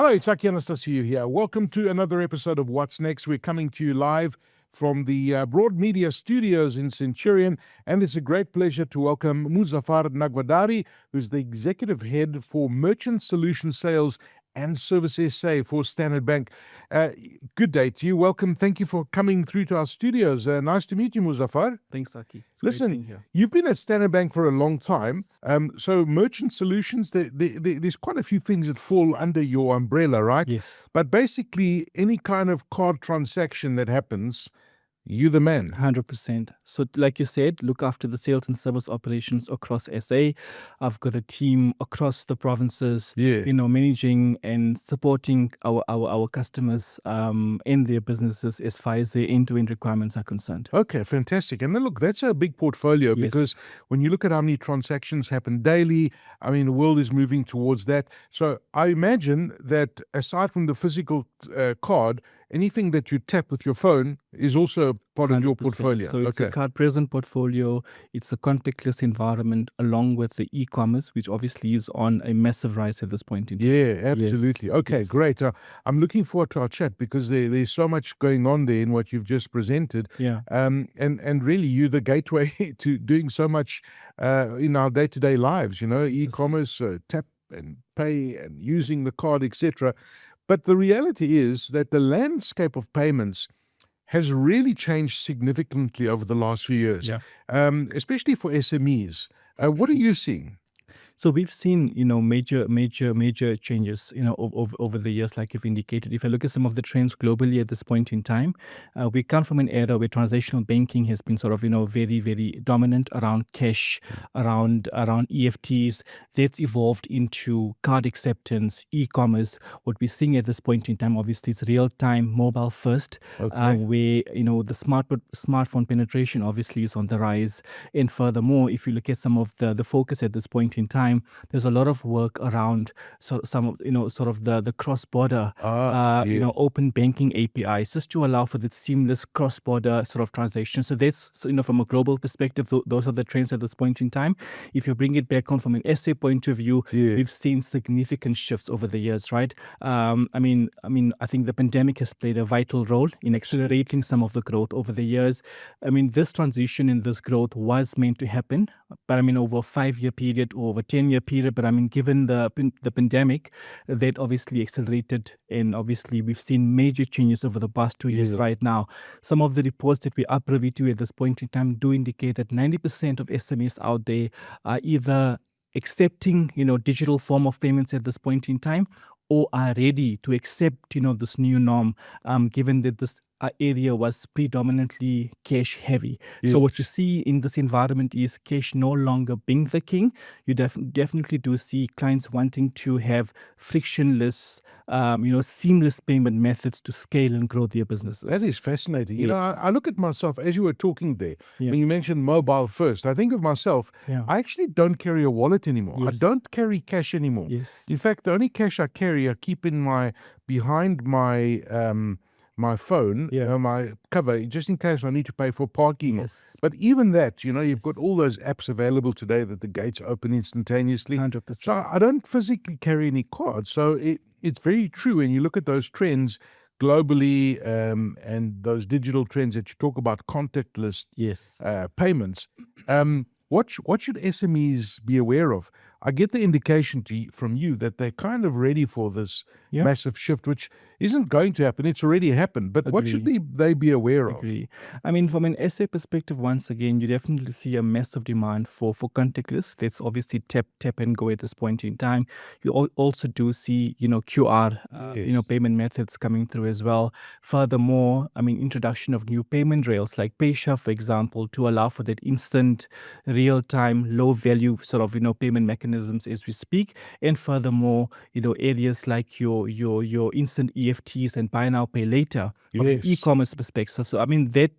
Hello, it's Aki Anastasiou here. Welcome to another episode of What's Next. We're coming to you live from the Broad Media Studios in Centurion, and it's a great pleasure to welcome Muzaffar Nagwadari, who's the Executive Head for Merchant Solution Sales and Service SA for Standard Bank. Good day to you. Welcome. Thank you for coming through to our studios. Nice to meet you, Muzaffar. Thanks, Aki. Listen, you've been at Standard Bank for a long time. So Merchant Solutions, there's quite a few things that fall under your umbrella, right? Yes. But basically, any kind of card transaction that happens, you're the man. 100%. So like you said, look after the sales and service operations across SA. I've got a team across the provinces, managing and supporting our customers in their businesses as far as their end-to-end requirements are concerned. Okay, fantastic. And then look, that's a big portfolio because when you look at how many transactions happen daily, I mean, the world is moving towards that. So I imagine that aside from the physical card, anything that you tap with your phone is also part of your portfolio. So it's a card-present portfolio. It's a contactless environment along with the e-commerce, which obviously is on a massive rise at this point in time. Yeah, absolutely. Okay, great. I'm looking forward to our chat because there's so much going on there in what you've just presented. Yeah. And really, you're the gateway to doing so much in our day-to-day lives, e-commerce, tap and pay and using the card, etc. But the reality is that the landscape of payments has really changed significantly over the last few years, especially for SMEs. What are you seeing? So we've seen, major changes, over the years, like you've indicated. If I look at some of the trends globally at this point in time, we come from an era where transactional banking has been sort of, very, very dominant around cash, around EFTs. That's evolved into card acceptance, e-commerce. What we're seeing at this point in time, obviously, is real-time mobile first, where, the smartphone penetration obviously is on the rise. And furthermore, if you look at some of the focus at this point in time, there's a lot of work around some of the cross-border open banking APIs, just to allow for the seamless cross-border sort of transaction. So that's from a global perspective, those are the trends at this point in time. If you bring it back on from an SA point of view, we've seen significant shifts over the years, right? I think the pandemic has played a vital role in accelerating some of the growth over the years. This transition and this growth was meant to happen, but over a 5-year period or over a 10-year period. But given the pandemic, that obviously accelerated, and obviously we've seen major changes over the past 2 years right now. Some of the reports that we are privy to at this point in time do indicate that 90% of SMEs out there are either accepting, digital form of payments at this point in time, or are ready to accept, this new norm, given that this area was predominantly cash heavy. So what you see in this environment is cash no longer being the king. You definitely do see clients wanting to have frictionless, seamless payment methods to scale and grow their businesses. That is fascinating. I look at myself as you were talking there. When you mentioned mobile first, I think of myself, I actually don't carry a wallet anymore. I don't carry cash anymore. In fact, the only cash I carry, I keep behind my phone, my cover, just in case I need to pay for parking. But even that, you've got all those apps available today that the gates open instantaneously. 100%. So I don't physically carry any cards. So it's very true when you look at those trends globally, and those digital trends that you talk about, contactless payments. What should SMEs be aware of? I get the indication from you that they're kind of ready for this massive shift, which isn't going to happen. It's already happened. But what should they be aware of? From an SA perspective, once again, you definitely see a massive demand for contactless. That's obviously tap and go at this point in time. You also do see, QR, payment methods coming through as well. Furthermore, introduction of new payment rails like Paysha, for example, to allow for that instant, real-time, low-value sort of, payment mechanisms as we speak. And furthermore, areas like your instant EFTs and buy now, pay later from an e-commerce perspective. So,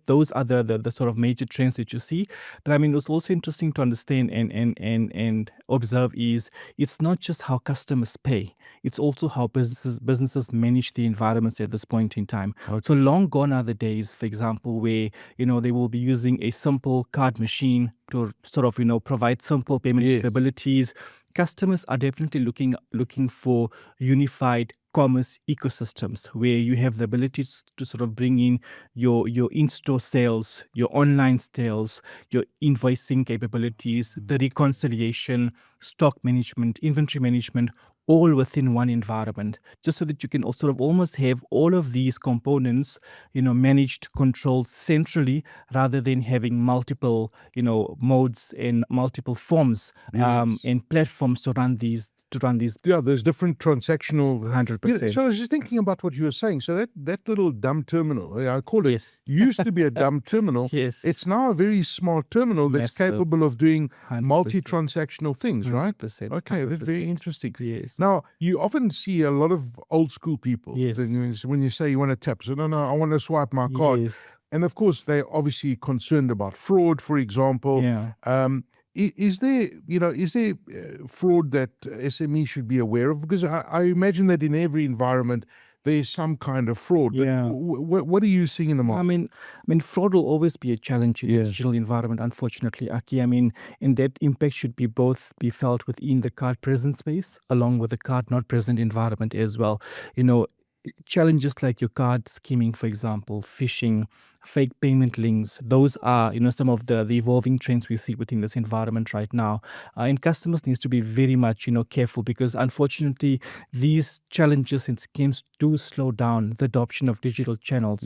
those are the sort of major trends that you see. But, what's also interesting to understand and observe is it's not just how customers pay. It's also how businesses manage the environments at this point in time. So long gone are the days, for example, where, they will be using a simple card machine to sort of, provide simple payment capabilities. Customers are definitely looking for unified e-commerce ecosystems where you have the ability to sort of bring in your in-store sales, your online sales, your invoicing capabilities, the reconciliation, stock management, inventory management, all within one environment, just so that you can sort of almost have all of these components, managed, controlled centrally, rather than having multiple, modes and multiple forms and platforms to run these. Yeah, there's different transactional. 100%. So I was just thinking about what you were saying. So that little dumb terminal, I call it, used to be a dumb terminal. Yes. It's now a very smart terminal that's capable of doing 100%. multi-transactional things, right? 100%. Okay, that's very interesting. Yes. Now, you often see a lot of old school people. Yes. When you say you want to tap, so no, I want to swipe my card. Yes. And of course, they're obviously concerned about fraud, for example. Yeah. Is there fraud that SME should be aware of? Because I imagine that in every environment there's some kind of fraud. Yeah. What are you seeing in the market? I mean, fraud will always be a challenge in the digital environment, unfortunately, Aki. And that impact should be felt within the card present space, along with the card not present environment as well. Challenges like your card skimming, for example, phishing, fake payment links, those are some of the evolving trends we see within this environment right now, and customers needs to be very much careful, because unfortunately these challenges and schemes do slow down the adoption of digital channels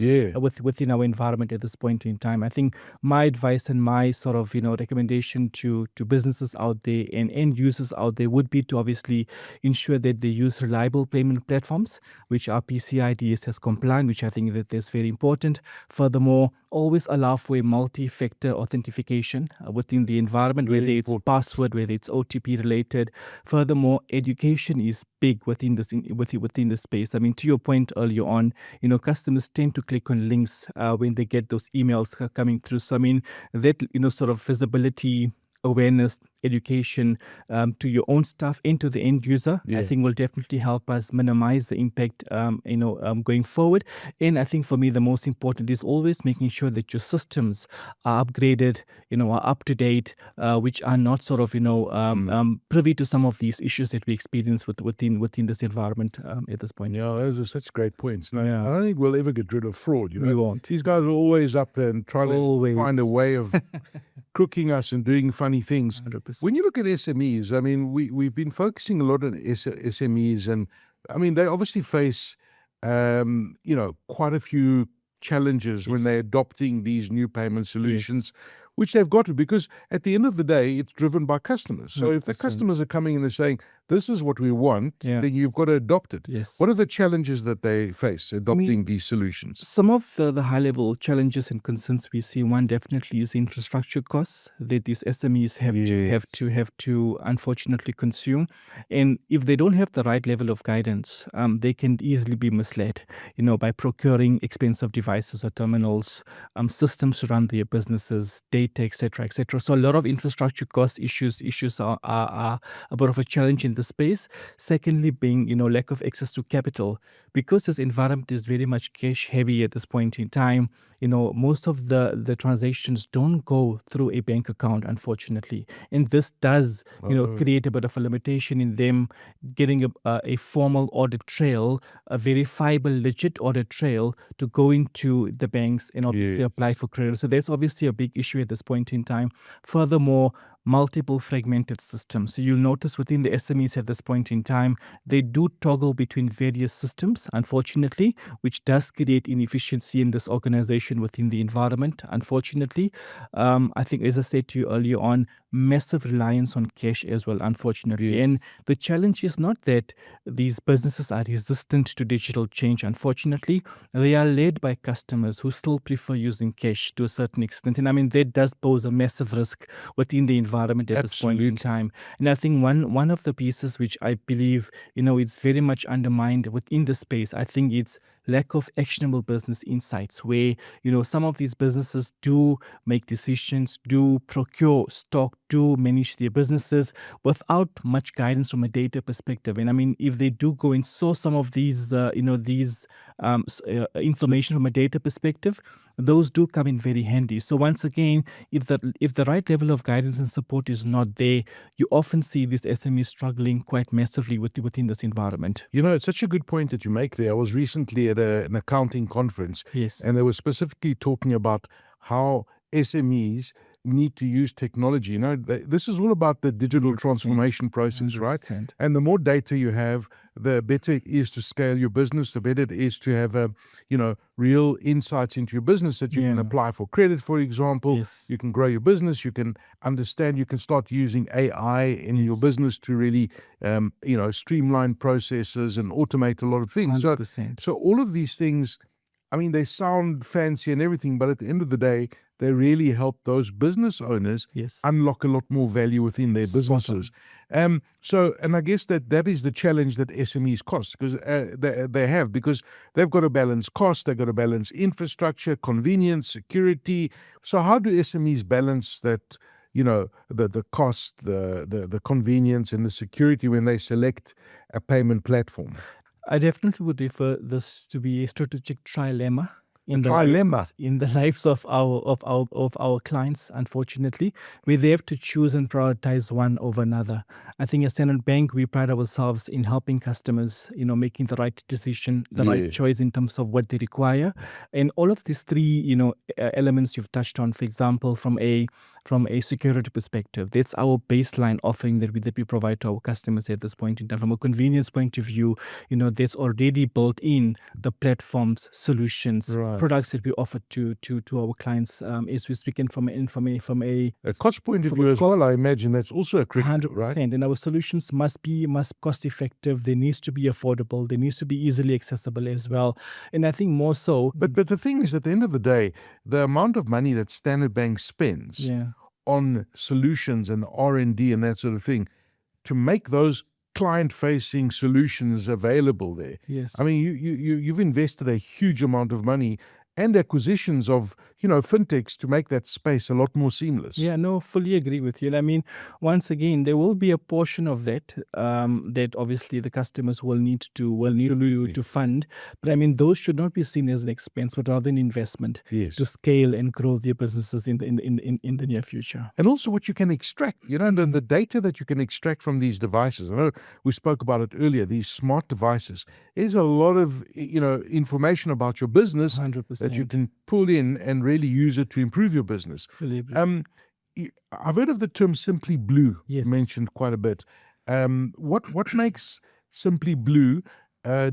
within our environment at this point in time. I think my advice and my sort of recommendation to businesses out there and end users out there would be to obviously ensure that they use reliable payment platforms which are PCI DSS compliant, which I think that is very important. Furthermore, always allow for a multi-factor authentication within the environment, whether it's password, whether it's OTP related. Furthermore, education is big within this within the space. To your point earlier on, customers tend to click on links when they get those emails coming through. So that sort of visibility, awareness, education to your own staff and to the end user, I think will definitely help us minimize the impact, going forward. And I think for me, the most important is always making sure that your systems are upgraded, are up to date, which are not sort of, privy to some of these issues that we experience within this environment at this point. Yeah, those are such great points. Now, I don't think we'll ever get rid of fraud. We won't. These guys are always up and trying to find a way of crooking us and doing funny things. 100%. When you look at SMEs, we've been focusing a lot on SMEs, and they obviously face quite a few challenges when they're adopting these new payment solutions, which they've got to, because at the end of the day, it's driven by customers. So if the customers are coming in and saying, this is what we want, then you've got to adopt it. Yes. What are the challenges that they face adopting these solutions? Some of the high-level challenges and concerns we see, one definitely is infrastructure costs that these SMEs have to unfortunately consume. And if they don't have the right level of guidance, they can easily be misled, by procuring expensive devices or terminals, systems to run their businesses, data, etc., etc. So a lot of infrastructure cost issues are a bit of a challenge in the space. Secondly, being lack of access to capital, because this environment is very much cash heavy at this point in time. Most of the transactions don't go through a bank account, unfortunately, and this does create a bit of a limitation in them getting a formal audit trail, a verifiable legit audit trail to go into the banks and obviously apply for credit. So that's obviously a big issue at this point in time. Furthermore, multiple fragmented systems. So you'll notice within the SMEs at this point in time, they do toggle between various systems, unfortunately, which does create inefficiency in this organization within the environment, unfortunately. I think, as I said to you earlier on, massive reliance on cash as well, unfortunately. And the challenge is not that these businesses are resistant to digital change, unfortunately. They are led by customers who still prefer using cash to a certain extent. And that does pose a massive risk within the environment at this point in time. And I think one of the pieces which I believe, it's very much undermined within the space, I think it's lack of actionable business insights, where, some of these businesses do make decisions, do procure stock, to manage their businesses without much guidance from a data perspective. And I mean, if they do go and source some of these, information from a data perspective, those do come in very handy. So once again, if the right level of guidance and support is not there, you often see these SMEs struggling quite massively within this environment. You know, it's such a good point that you make there. I was recently at an accounting conference, Yes. and they were specifically talking about how SMEs need to use technology. You know, this is all about the digital 100%. transformation process, right? 100%. And the more data you have, the better it is to scale your business, the better it is to have, real insights into your business that you can Yeah. apply for credit, for example. Yes. You can grow your business, you can understand, you can start using AI in your business to really, streamline processes and automate a lot of things. 100%. So all of these things, I mean, they sound fancy and everything, but at the end of the day, they really help those business owners Yes. unlock a lot more value within their Spot on. businesses. And I guess that is the challenge that SMEs cost, because they have, because they've got to balance cost, they've got to balance infrastructure, convenience, security. So how do SMEs balance that? The cost, the convenience, and the security when they select a payment platform. I definitely would refer this to be a strategic trilemma in trilemma. in the lives of our clients, unfortunately, where they have to choose and prioritize one over another. I think as Standard Bank, we pride ourselves in helping customers, making the right decision, the right choice in terms of what they require. And all of these three, elements you've touched on, for example, from a security perspective, that's our baseline offering that we provide to our customers at this point in time. From a convenience point of view, that's already built in the platforms, solutions, products that we offer to our clients as we speak. And from a cost point of view as well, I imagine that's also a critical, 100%. right? And our solutions must cost effective. They needs to be affordable. They needs to be easily accessible as well. And I think more so. But the thing is, at the end of the day, the amount of money that Standard Bank spends on solutions and R&D and that sort of thing, to make those client-facing solutions available there. Yes. I mean, you've invested a huge amount of money and acquisitions of, fintechs to make that space a lot more seamless. Yeah, no, fully agree with you. I mean, once again, there will be a portion of that that obviously the customers will need to fund. But I mean, those should not be seen as an expense, but rather an investment to scale and grow their businesses in the near future. And also what you can extract, the data that you can extract from these devices. I know we spoke about it earlier, these smart devices. There's a lot of, information about your business 100%. that you can pull in and really use it to improve your business. Fully agree. I've heard of the term SimplyBLU mentioned quite a bit. What makes SimplyBLU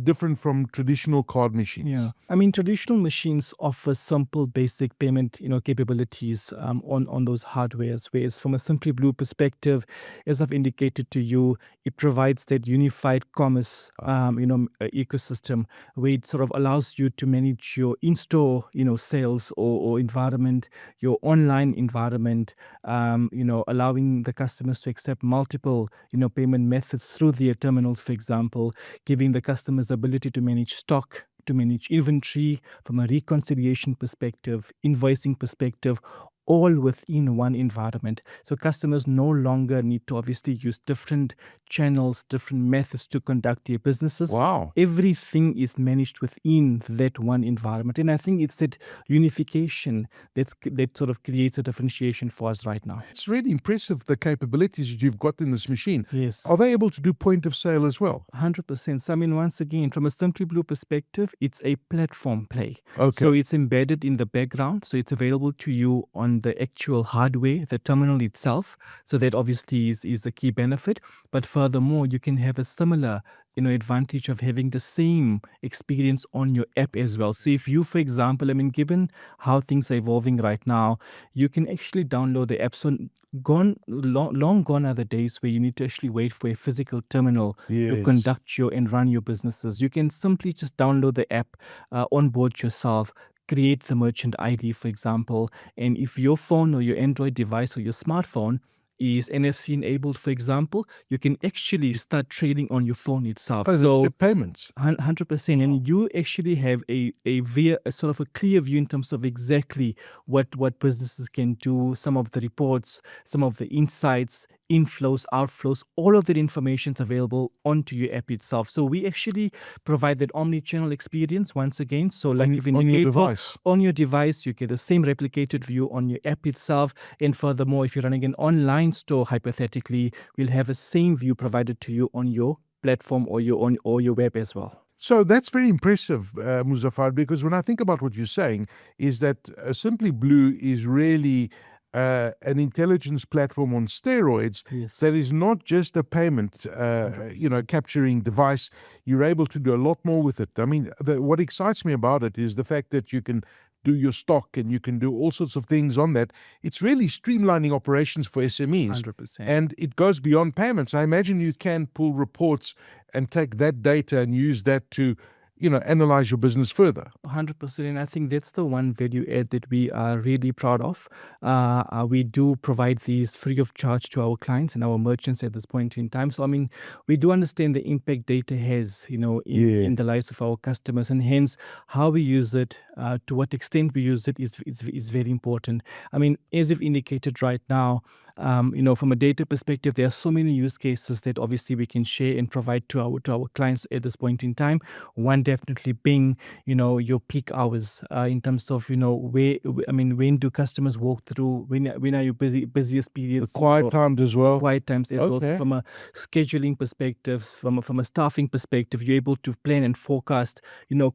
different from traditional card machines? Yeah, I mean, traditional machines offer simple, basic payment, capabilities on those hardwares. Whereas from a SimplyBLU perspective, as I've indicated to you, it provides that unified commerce, ecosystem where it sort of allows you to manage your in-store, sales or environment, your online environment, allowing the customers to accept multiple, payment methods through their terminals, for example, giving the customers' ability to manage stock, to manage inventory from a reconciliation perspective, invoicing perspective, all within one environment. So customers no longer need to obviously use different channels, different methods to conduct their businesses. Wow. Everything is managed within that one environment. And I think it's that unification that sort of creates a differentiation for us right now. It's really impressive, the capabilities that you've got in this machine. Yes. Are they able to do point of sale as well? 100%. So I mean, once again, from a SimplyBLU perspective, it's a platform play. Okay. So it's embedded in the background. So it's available to you on the actual hardware, the terminal itself. So that obviously is a key benefit. But furthermore, you can have a similar advantage of having the same experience on your app as well. So if you, for example, I mean, given how things are evolving right now, you can actually download the app. So long gone are the days where you need to actually wait for a physical terminal to conduct and run your businesses. You can simply just download the app, onboard yourself, create the merchant ID, for example, and if your phone or your Android device or your smartphone is NFC enabled, for example, you can actually start trading on your phone itself. So payments. 100%. And you actually have a sort of a clear view in terms of exactly what businesses can do, some of the reports, some of the insights, inflows, outflows, all of that information is available onto your app itself. So we actually provide that omni-channel experience once again. So like you've indicated, on your device, you get the same replicated view on your app itself. And furthermore, if you're running an online store, hypothetically, we'll have the same view provided to you on your platform or your web as well. So that's very impressive, Muzaffar, because when I think about what you're saying is that SimplyBLU is really an intelligence platform on steroids that is not just a payment, capturing device. You're able to do a lot more with it. I mean, what excites me about it is the fact that you can do your stock and you can do all sorts of things on that. It's really streamlining operations for SMEs. 100%. And it goes beyond payments. I imagine you can pull reports and take that data and use that to analyze your business further. 100%. And I think that's the one value add that we are really proud of. We do provide these free of charge to our clients and our merchants at this point in time. So, I mean, we do understand the impact data has, in the lives of our customers, and hence how we use it, to what extent we use it is very important. I mean, as you've indicated right now, from a data perspective, there are so many use cases that obviously we can share and provide to our clients at this point in time. One definitely being, your peak hours, in terms of, when do customers walk through, when are your busiest periods? The quiet times as well. Quiet times as well. So from a scheduling perspective, from a staffing perspective, you're able to plan and forecast,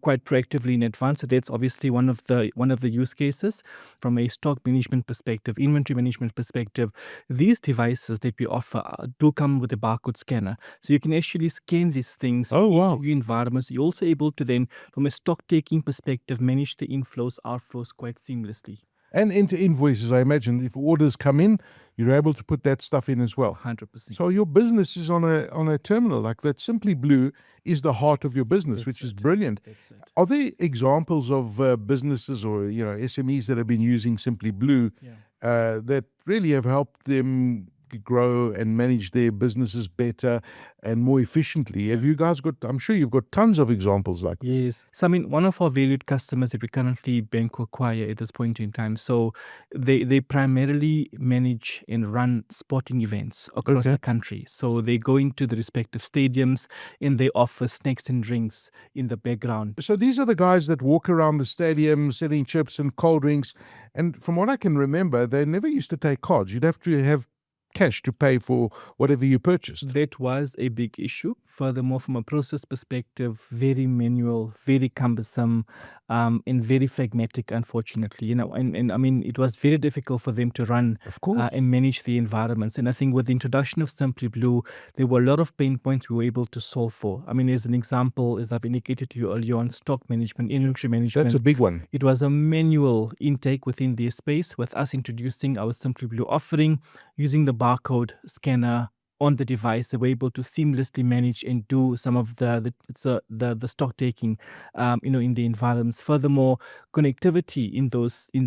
quite proactively in advance. So that's obviously one of the use cases. From a stock management perspective, inventory management perspective, these devices that we offer do come with a barcode scanner. So you can actually scan these things into your environment. So you're also able to then, from a stock taking perspective, manage the inflows, outflows quite seamlessly. And into invoices, I imagine, if orders come in, you're able to put that stuff in as well. 100%. So your business is on a terminal like that. SimplyBLU is the heart of your business, which is brilliant. Are there examples of businesses or SMEs that have been using SimplyBLU that really have helped them grow and manage their businesses better and more efficiently? Have you guys got, I'm sure you've got tons of examples like this. Yes. So, I mean, one of our valued customers that we currently bank acquire at this point in time, so they primarily manage and run sporting events across the country. So they go into the respective stadiums and they offer snacks and drinks in the background. So these are the guys that walk around the stadium selling chips and cold drinks. And from what I can remember, they never used to take cards. You'd have to have cash to pay for whatever you purchased. That was a big issue. Furthermore, from a process perspective, very manual, very cumbersome, and very pragmatic, unfortunately. And I mean, it was very difficult for them to run and manage the environments. And I think with the introduction of SimplyBLU, there were a lot of pain points we were able to solve for. I mean, as an example, as I've indicated to you earlier on, stock management, inventory management. That's a big one. It was a manual intake within their space, with us introducing our SimplyBLU offering, using the barcode scanner on the device. They were able to seamlessly manage and do some of the stock taking, in the environments. Furthermore, connectivity in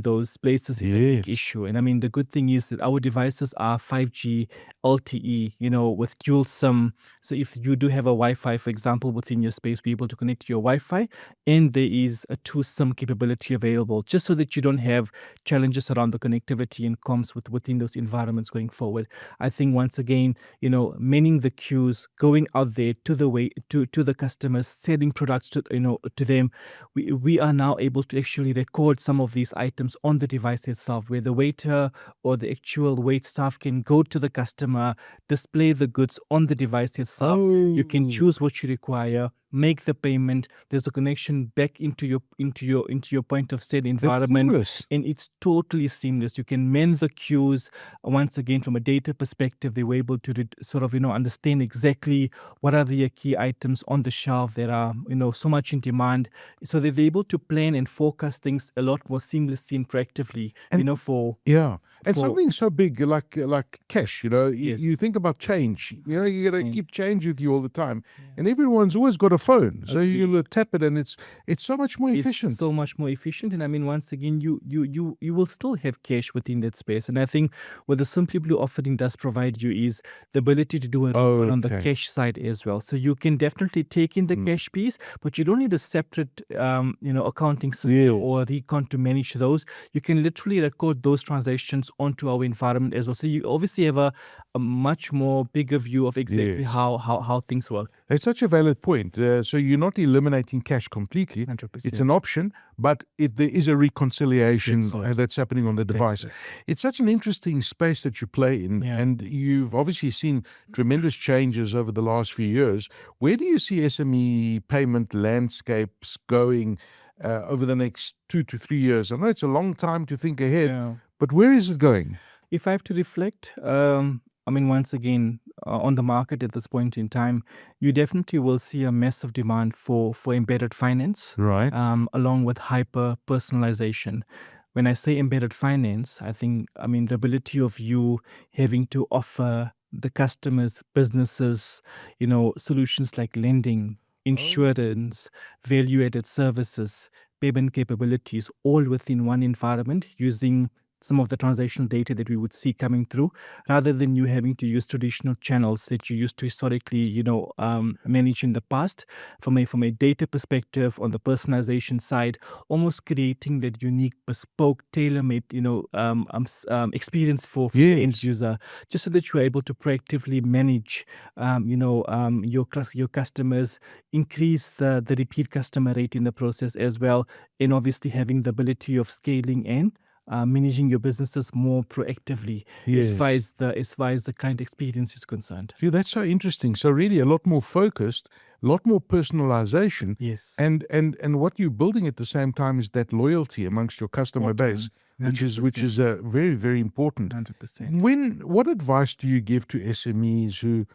those places is a big issue. And I mean, the good thing is that our devices are 5G LTE, with dual SIM. So if you do have a Wi-Fi, for example, within your space, be able to connect to your Wi-Fi, and there is a 2 SIM capability available, just so that you don't have challenges around the connectivity and comms within those environments going forward. I think once again, manning the queues, going out there to the customers, selling products to them. We are now able to actually record some of these items on the device itself, where the waiter or the actual wait staff can go to the customer, display the goods on the device itself. You can choose what you require, make the payment. There's a connection back into your point of sale environment, and it's totally seamless. You can mend the queues. Once again, from a data perspective, they were able to understand exactly what are the key items on the shelf that are so much in demand, so that they're able to plan and forecast things a lot more seamlessly and proactively. Something so big like cash. You think about change. You gotta keep change with you all the time, and everyone's always got a phone. So you'll tap it, and it's so much more efficient. It's so much more efficient. And I mean, once again, you will still have cash within that space. And I think what the SimplyBLU offering does provide you is the ability to do it on the cash side as well. So you can definitely take in the cash piece, but you don't need a separate accounting system or recon to manage those. You can literally record those transactions onto our environment as well. So you obviously have a much more bigger view of exactly how things work. It's such a valid point. So you're not eliminating cash completely. 100%. It's an option, but there is a reconciliation that's happening on the device. It's such an interesting space that you play in, and you've obviously seen tremendous changes over the last few years. Where do you see SME payment landscapes going over the next 2 to 3 years? I know it's a long time to think ahead, but where is it going? If I have to reflect, I mean, once again, on the market at this point in time, you definitely will see a massive demand for embedded finance, right? Along with hyper personalization. When I say embedded finance, I mean the ability of you having to offer the customers, businesses, solutions like lending, insurance, value-added services, payment capabilities, all within one environment using some of the transactional data that we would see coming through, rather than you having to use traditional channels that you used to historically, manage in the past. From a data perspective, on the personalization side, almost creating that unique, bespoke, tailor-made, experience for the end user, just so that you are able to proactively manage, your customers, increase the repeat customer rate in the process as well, and obviously having the ability of scaling and managing your businesses more proactively as far as the client experience is concerned. See, that's so interesting. So really a lot more focused, a lot more personalization. Yes. And what you're building at the same time is that loyalty amongst your customer base, which is very, very important. 100%. What advice do you give to SMEs who,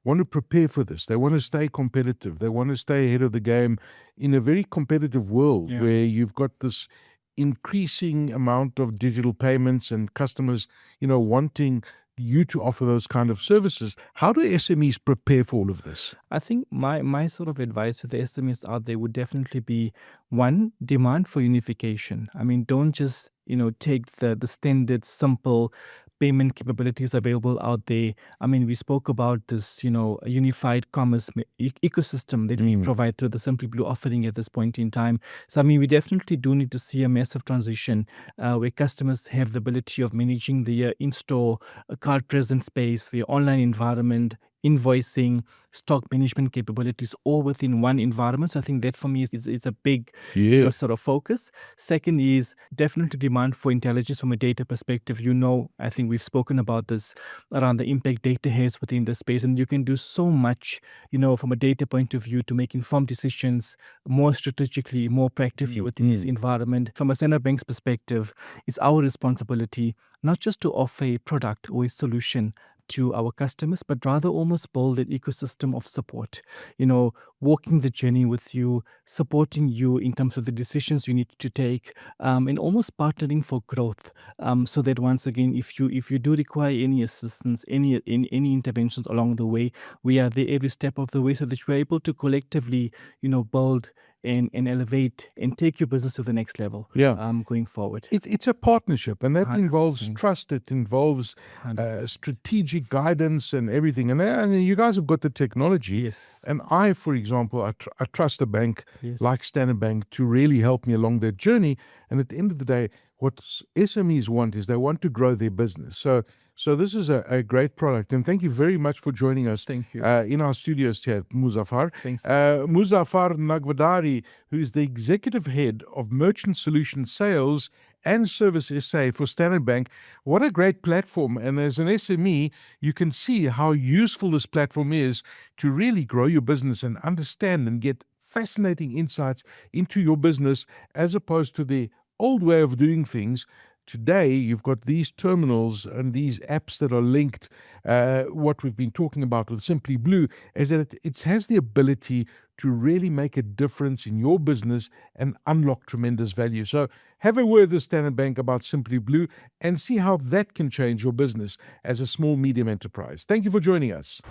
want to prepare for this? They want to stay competitive. They want to stay ahead of the game in a very competitive world where you've got this increasing amount of digital payments and customers, wanting you to offer those kind of services. How do SMEs prepare for all of this? I think my sort of advice to the SMEs out there would definitely be, one, demand for unification. I mean, don't just, take the standard, simple payment capabilities available out there. I mean, we spoke about this, unified commerce ecosystem that we provide through the SimplyBLU offering at this point in time. So, I mean, we definitely do need to see a massive transition where customers have the ability of managing the in-store card present space, the online environment, invoicing, stock management capabilities, all within one environment. So I think that for me is a big sort of focus. Second is definitely demand for intelligence from a data perspective. I think we've spoken about this around the impact data has within the space, and you can do so much, from a data point of view to make informed decisions more strategically, more proactively within this environment. From a central bank's perspective, it's our responsibility not just to offer a product or a solution to our customers, but rather almost build an ecosystem of support, walking the journey with you, supporting you in terms of the decisions you need to take, and almost partnering for growth. So that once again, if you do require any assistance, any interventions along the way, we are there every step of the way, so that we're able to collectively, build and elevate and take your business to the next level going forward. It's a partnership, and that involves trust. It involves strategic guidance and everything. And you guys have got the technology. Yes. And I, for example, I trust a bank like Standard Bank to really help me along that journey. And at the end of the day, what SMEs want is they want to grow their business. So this is a great product. And thank you very much for joining us. Thank you. In our studios here, Muzaffar. Thanks. Muzaffar Nagwadari, who is the Executive Head of Merchant Solutions Sales and Service SA for Standard Bank. What a great platform. And as an SME, you can see how useful this platform is to really grow your business and understand and get fascinating insights into your business, as opposed to the old way of doing things. Today, you've got these terminals and these apps that are linked. What we've been talking about with SimplyBLU is that it has the ability to really make a difference in your business and unlock tremendous value. So have a word with Standard Bank about SimplyBLU and see how that can change your business as a small, medium enterprise. Thank you for joining us.